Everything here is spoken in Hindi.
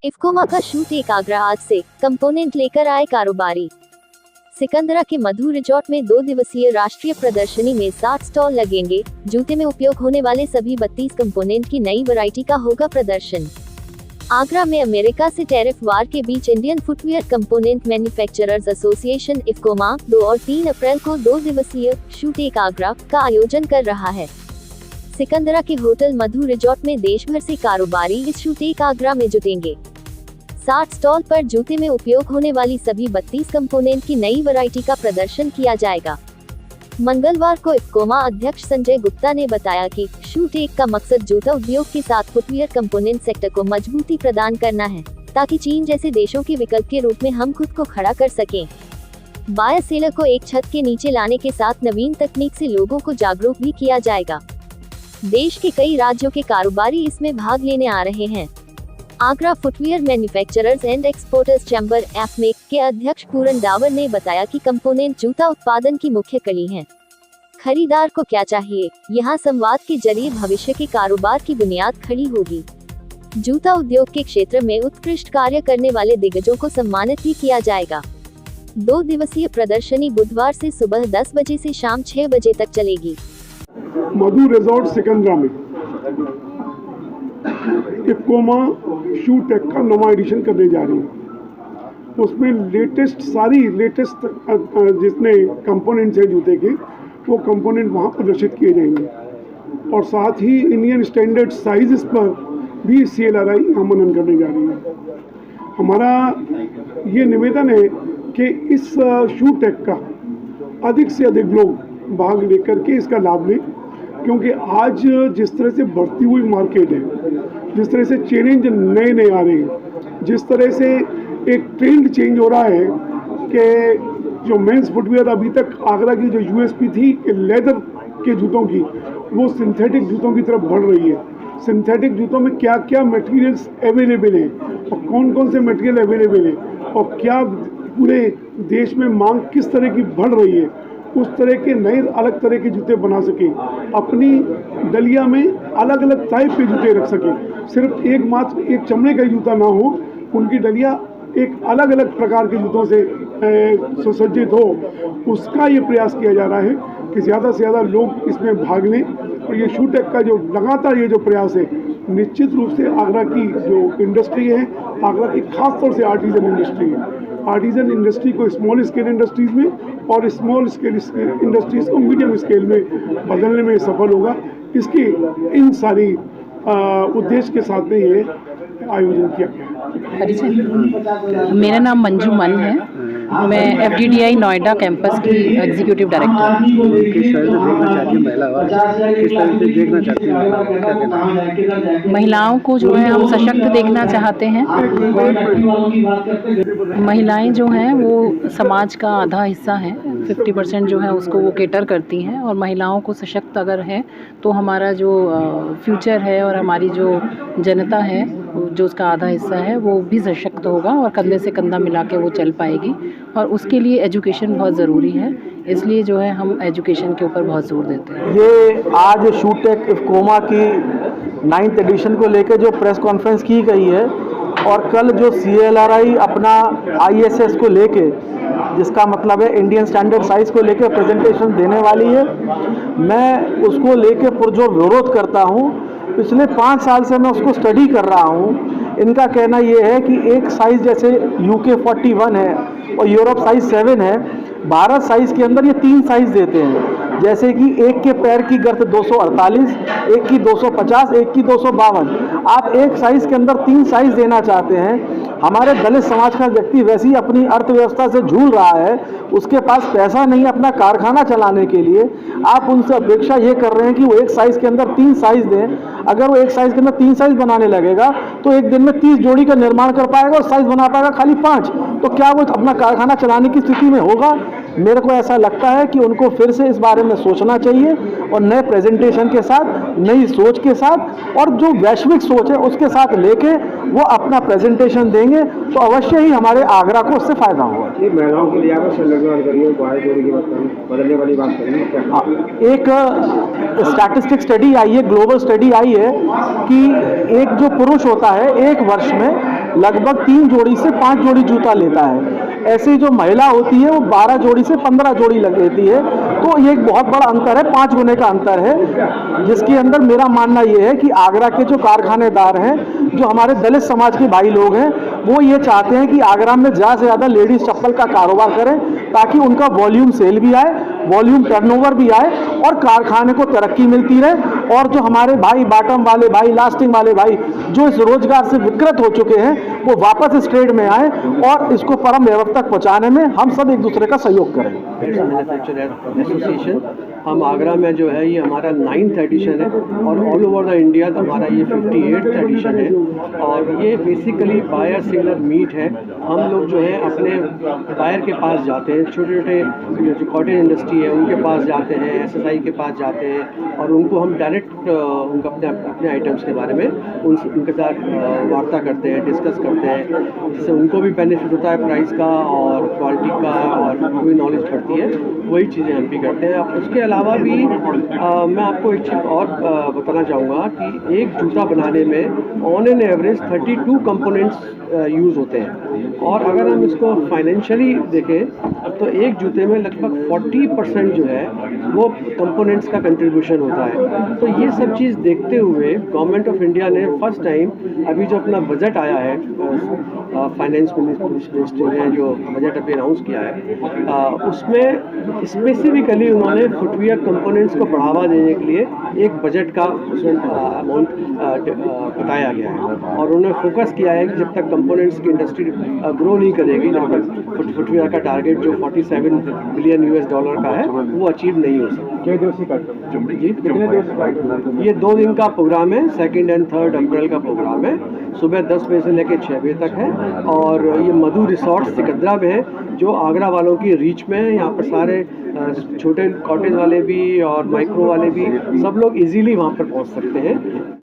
इफ्कोमा का शूट एक आगरा आज से कंपोनेंट लेकर आए कारोबारी। सिकंदरा के मधु रिजॉर्ट में 2 दिवसीय राष्ट्रीय प्रदर्शनी में 60 स्टॉल लगेंगे। जूते में उपयोग होने वाले सभी 32 कंपोनेंट की नई वैरायटी का होगा प्रदर्शन। आगरा में अमेरिका से टैरिफ वार के बीच Indian footwear component manufacturers association IFCOMA 2 और 3 अप्रैल को 2 दिवसीय शूट एक आगरा का आयोजन कर रहा है। सिकंदरा के होटल मधु रिजॉर्ट में देश भर से कारोबारी इस शूट एक आगरा में जुटेंगे। 60 स्टॉल पर जूते में उपयोग होने वाली सभी 32 कंपोनेंट की नई वैरायटी का प्रदर्शन किया जाएगा। मंगलवार को इफ्कोमा अध्यक्ष संजय गुप्ता ने बताया कि शूट एक का मकसद जूता उद्योग के साथ फुटवियर कंपोनेंट सेक्टर को मजबूती प्रदान करना है, ताकि चीन जैसे देशों के विकल्प के रूप में हम खुद को खड़ा कर सकें। बायर सेलर को एक छत के नीचे लाने के साथ नवीन तकनीक से लोगों को जागरूक भी किया जाएगा। देश के कई राज्यों के कारोबारी इसमें भाग लेने आ रहे हैं। Agra footwear manufacturers and exporters chamber AFMEC के अध्यक्ष पूरन डावर ने बताया कि कंपोनेंट जूता उत्पादन की मुख्य कड़ी हैं। खरीदार को क्या चाहिए, यहाँ संवाद के जरिए भविष्य के कारोबार की बुनियाद खड़ी होगी। जूता उद्योग के क्षेत्र में उत्कृष्ट कार्य करने वाले दिग्गजों को सम्मानित भी किया जाएगा। 2 दिवसीय प्रदर्शनी बुधवार से सुबह 10 बजे से शाम 6 बजे तक चलेगी। मधु रिजॉर्ट सिकंदरा में इफ्कोमा शू टेक का नवा एडिशन करने जा रही है। उसमें सारी लेटेस्ट जितने कंपोनेंट्स हैं जूते के, वो कंपोनेंट वहाँ प्रदर्शित किए जाएंगे और साथ ही इंडियन स्टैंडर्ड साइजेस पर भी CLRI आमंत्रण करने जा रही है। हमारा ये निवेदन है कि इस शू टेक का अधिक से अधिक लोग भाग लेकर के इसका लाभ लें, क्योंकि आज जिस तरह से बढ़ती हुई मार्केट है, जिस तरह से चैलेंज नए आ रहे हैं, जिस तरह से एक ट्रेंड चेंज हो रहा है कि जो मेंस फुटवियर अभी तक आगरा की जो USP थी कि लेदर के जूतों की, वो सिंथेटिक जूतों की तरफ बढ़ रही है। सिंथेटिक जूतों में क्या क्या मटेरियल्स अवेलेबल हैं और कौन कौन से मटेरियल अवेलेबल हैं और क्या पूरे देश में मांग किस तरह की बढ़ रही है, उस तरह के नए अलग तरह के जूते बना सकें, अपनी डलिया में अलग अलग टाइप के जूते रख सकें। सिर्फ एक चमड़े का जूता ना हो, उनकी डलिया एक अलग अलग प्रकार के जूतों से सुसज्जित हो। उसका ये प्रयास किया जा रहा है कि ज़्यादा से ज़्यादा लोग इसमें भाग लें। और ये शू टेक का जो लगातार ये जो प्रयास है, निश्चित रूप से आगरा की जो इंडस्ट्री है, आगरा की खास तौर से आर्टिजन इंडस्ट्री है, आर्टिजन इंडस्ट्री को स्मॉल स्केल इंडस्ट्रीज़ में और स्मॉल स्केल इंडस्ट्रीज़ को मीडियम स्केल में बदलने में सफल होगा। इसकी इन सारी उद्देश्य के साथ में ये आयोजन किया गया। मेरा नाम मंजू मन है, मैं FDDI नोएडा कैंपस की एग्जीक्यूटिव डायरेक्टर हूँ। महिलाओं को जो है हम सशक्त देखना चाहते हैं। महिलाएं जो हैं वो समाज का आधा हिस्सा हैं, 50% जो है उसको वो केटर करती हैं, और महिलाओं को सशक्त अगर है तो हमारा जो फ्यूचर है और हमारी जो जनता है जो उसका आधा हिस्सा है वो भी सशक्त होगा और कंधे से कंधा मिला के वो चल पाएगी। और उसके लिए एजुकेशन बहुत ज़रूरी है, इसलिए जो है हम एजुकेशन के ऊपर बहुत जोर देते हैं। ये आज शू टेक इफ्कोमा की 9th एडिशन को लेकर जो प्रेस कॉन्फ्रेंस की गई है और कल जो CLRI अपना ISS को लेके, जिसका मतलब है इंडियन स्टैंडर्ड साइज को लेकर प्रेजेंटेशन देने वाली है, मैं उसको लेके पुरजोर विरोध करता हूँ। पिछले 5 साल से मैं उसको स्टडी कर रहा हूँ। इनका कहना ये है कि एक साइज़ जैसे UK 41 है और यूरोप साइज़ 7 है, भारत साइज़ के अंदर ये 3 साइज़ देते हैं। जैसे कि एक के पैर की गर्थ 248, एक की 250, एक की 252। आप एक साइज़ के अंदर 3 साइज़ देना चाहते हैं। हमारे दलित समाज का व्यक्ति वैसे ही अपनी अर्थव्यवस्था से झूल रहा है, उसके पास पैसा नहीं अपना कारखाना चलाने के लिए। आप उनसे अपेक्षा ये कर रहे हैं कि वो एक साइज़ के अंदर 3 साइज़ दें। अगर वो एक साइज़ के अंदर 3 साइज़ बनाने लगेगा तो एक दिन में 30 जोड़ी का निर्माण कर पाएगा और साइज़ बना पाएगा खाली 5। तो क्या वो अपना कारखाना चलाने की स्थिति में होगा? मेरे को ऐसा लगता है कि उनको फिर से इस बारे में सोचना चाहिए और नए प्रेजेंटेशन के साथ, नई सोच के साथ और जो वैश्विक सोच है उसके साथ लेके वो अपना प्रेजेंटेशन देंगे तो अवश्य ही हमारे आगरा को उससे फायदा होगा। ये महिलाओं के लिए बदलने वाली बात करेंगे। एक स्टैटिस्टिक स्टडी आई है, ग्लोबल स्टडी आई है कि एक जो पुरुष होता है एक वर्ष में लगभग 3 जोड़ी से 5 जोड़ी जूता लेता है। ऐसी जो महिला होती है वो 12 जोड़ी से 15 जोड़ी लेती है। तो ये एक बहुत बड़ा अंतर है, 5 गुने का अंतर है, जिसके अंदर मेरा मानना ये है कि आगरा के जो कारखानेदार हैं, जो हमारे दलित समाज के भाई लोग हैं, वो ये चाहते हैं कि आगरा में ज़्यादा से ज़्यादा लेडीज़ चप्पल का कारोबार करें, ताकि उनका वॉल्यूम सेल भी आए, वॉल्यूम टर्नओवर भी आए और कारखाने को तरक्की मिलती रहे। और जो हमारे भाई बॉटम वाले भाई, लास्टिंग वाले भाई जो इस रोजगार से विकृत हो चुके हैं, वो वापस इस ट्रेड में आए और इसको परम व्यवस्था तक पहुँचाने में हम सब एक दूसरे का सहयोग करें। मैन्युफैक्चरर एसोसिएशन, हम आगरा में जो है ये हमारा 9th एडिशन है और ऑल ओवर द इंडिया हमारा ये 58th एडिशन है। और ये बेसिकली बायर सेलर मीट है। हम लोग जो है अपने बायर के पास जाते हैं, छोटे छोटे जो कॉटेज इंडस्ट्री है उनके पास जाते हैं, एसएसआई के पास जाते हैं और उनको हम डायरेक्ट उनको अपने आइटम्स के बारे में उनके साथ वार्ता करते हैं, डिस्कस करते हैं, जिससे उनको भी बेनिफिट होता है प्राइस का और क्वालिटी का और कोई नॉलेज बढ़ती है। वही चीज़ें हम भी करते हैं। अब उसके अलावा भी मैं आपको एक चीज़ और बताना चाहूँगा कि एक जूता बनाने में on an average 32 components use होते हैं। और अगर हम इसको फाइनेंशियली देखें तो एक जूते में लगभग 40% जो है वो कंपोनेंट्स का कंट्रीब्यूशन होता है। तो ये सब चीज़ देखते हुए गवर्नमेंट ऑफ इंडिया ने फर्स्ट टाइम अभी जो अपना बजट आया है, फाइनेंस मिनिस्ट्री ने जो बजट अभी अनाउंस किया है, उसमें स्पेसिफिकली उन्होंने फुटवियर कंपोनेंट्स को बढ़ावा देने के लिए एक बजट का उसमें अमाउंट बताया गया है। और उन्होंने फोकस किया है कि जब तक कंपोनेंट्स की इंडस्ट्री ग्रो नहीं करेगी, जब तक फुटवियर का टारगेट जो $47 बिलियन का है वो अचीव नहीं हो सकता। ये 2 दिन का प्रोग्राम है, 2nd and 3rd अप्रैल का प्रोग्राम है। सुबह 10 बजे से लेकर 6 बजे तक है और ये मधु रिसोर्ट सिकंदरा में है, जो आगरा वालों की रीच में है। यहाँ पर सारे छोटे कॉटेज वाले भी और माइक्रो वाले भी सब लोग इजीली वहाँ पर पहुँच सकते हैं।